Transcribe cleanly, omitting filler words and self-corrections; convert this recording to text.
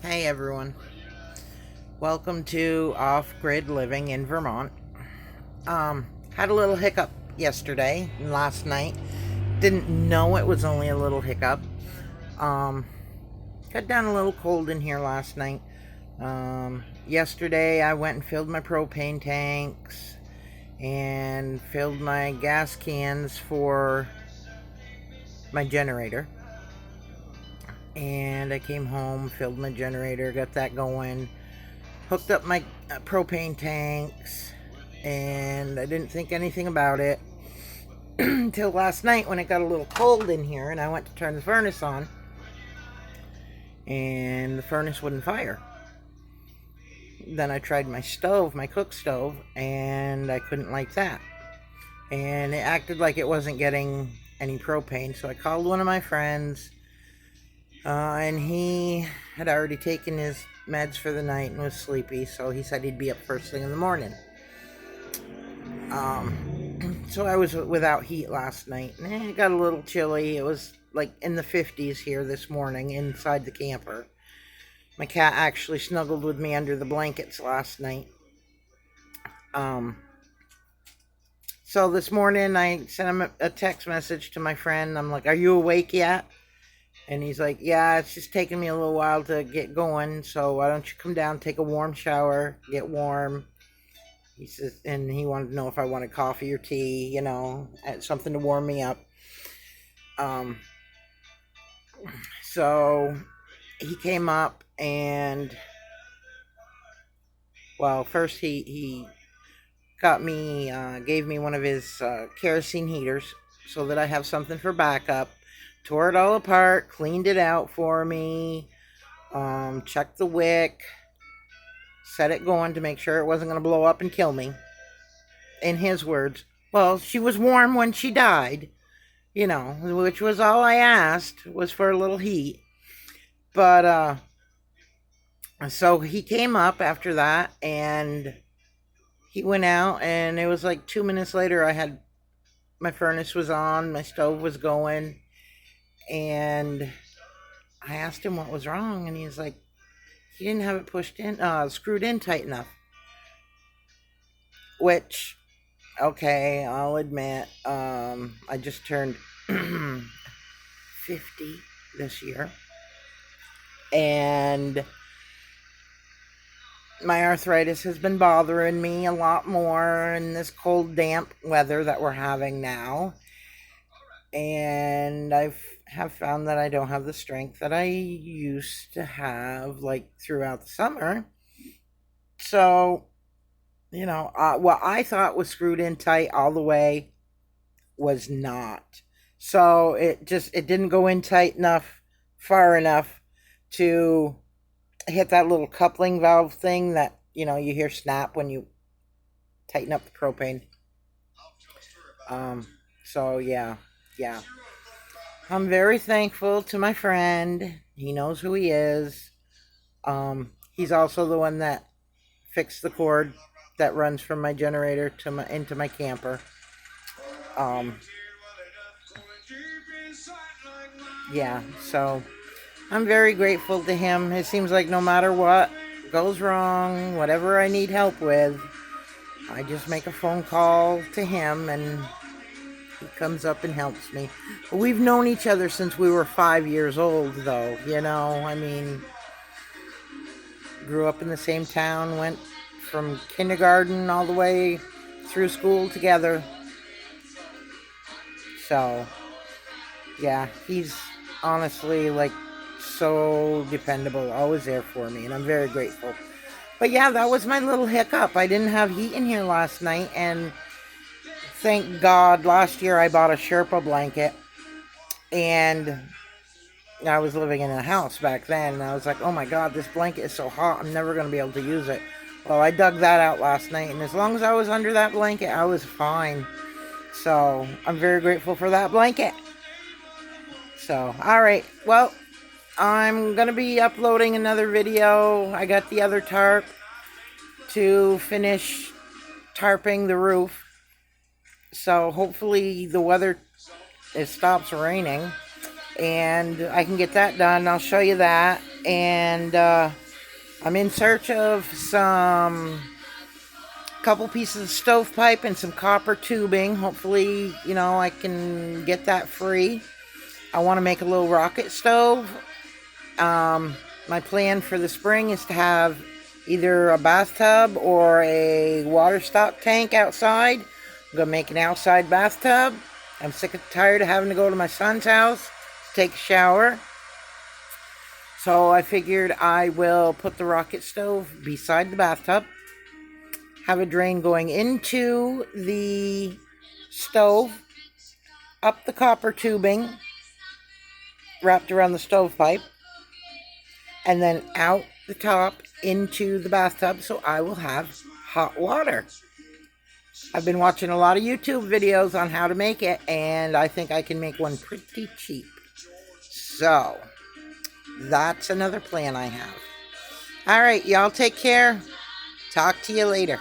Hey everyone, welcome to Off-Grid Living in Vermont. Had a little hiccup yesterday and last night. Didn't know it was only a little hiccup. Um, got down a little cold in here last night. Yesterday I went and filled my propane tanks and filled my gas cans for my generator. And I came home, filled my generator, got that going, hooked up my propane tanks, and I didn't think anything about it until last night when it got a little cold in here and I went to turn the furnace on and the furnace wouldn't fire. Then I tried my stove, my cook stove, and I couldn't light that. And it acted like it wasn't getting any propane, so I called one of my friends, and he had already taken his meds for the night and was sleepy, so he said he'd be up first thing in the morning. So I was without heat last night, and it got a little chilly. It was like in the 50s here this morning inside the camper. My cat actually snuggled with me under the blankets last night. So this morning I sent him a text message to my friend. I'm like, "Are you awake yet?" And he's like, "Yeah, it's just taking me a little while to get going, so why don't you come down, take a warm shower, get warm." He says, and he wanted to know if I wanted coffee or tea, something to warm me up. So he came up and, well, first he got me, gave me one of his kerosene heaters so that I have something for backup. Tore it all apart, cleaned it out for me, checked the wick, set it going to make sure it wasn't going to blow up and kill me. In his words, well, she was warm when she died, which was all I asked, was for a little heat. But, so he came up after that, and he went out, and it was like 2 minutes later, my furnace was on, my stove was going, and I asked him what was wrong, and he's like, he didn't have it pushed in, screwed in tight enough. Which, okay, I'll admit, I just turned 50 this year, and my arthritis has been bothering me a lot more in this cold, damp weather that we're having now. And I have found that I don't have the strength that I used to have, like, throughout the summer. So, what I thought was screwed in tight all the way was not. So it didn't go in tight enough, far enough to hit that little coupling valve thing that, you hear snap when you tighten up the propane. So yeah. I'm very thankful to my friend. He knows who he is. He's also the one that fixed the cord that runs from my generator into my camper. Yeah, so I'm very grateful to him. It seems like no matter what goes wrong, whatever I need help with, I just make a phone call to him and he comes up and helps me. We've known each other since we were 5 years old, though. Grew up in the same town, went from kindergarten all the way through school together. So, yeah, he's honestly, like, so dependable, always there for me, and I'm very grateful. But yeah, that was my little hiccup. I didn't have heat in here last night, and thank God last year I bought a Sherpa blanket, and I was living in a house back then, and I was like, oh my God, this blanket is so hot, I'm never going to be able to use it. Well, I dug that out last night, and as long as I was under that blanket, I was fine. So, I'm very grateful for that blanket. So, alright, well, I'm going to be uploading another video. I got the other tarp to finish tarping the roof. So hopefully the weather, it stops raining and I can get that done. I'll show you that. And I'm in search of some couple pieces of stovepipe and some copper tubing. Hopefully, I can get that free. I want to make a little rocket stove. My plan for the spring is to have either a bathtub or a water stock tank outside. I'm going to make an outside bathtub. I'm sick and tired of having to go to my son's house to take a shower. So I figured I will put the rocket stove beside the bathtub. Have a drain going into the stove, up the copper tubing wrapped around the stovepipe, and then out the top into the bathtub so I will have hot water. I've been watching a lot of YouTube videos on how to make it, and I think I can make one pretty cheap. So, that's another plan I have. Alright, y'all take care. Talk to you later.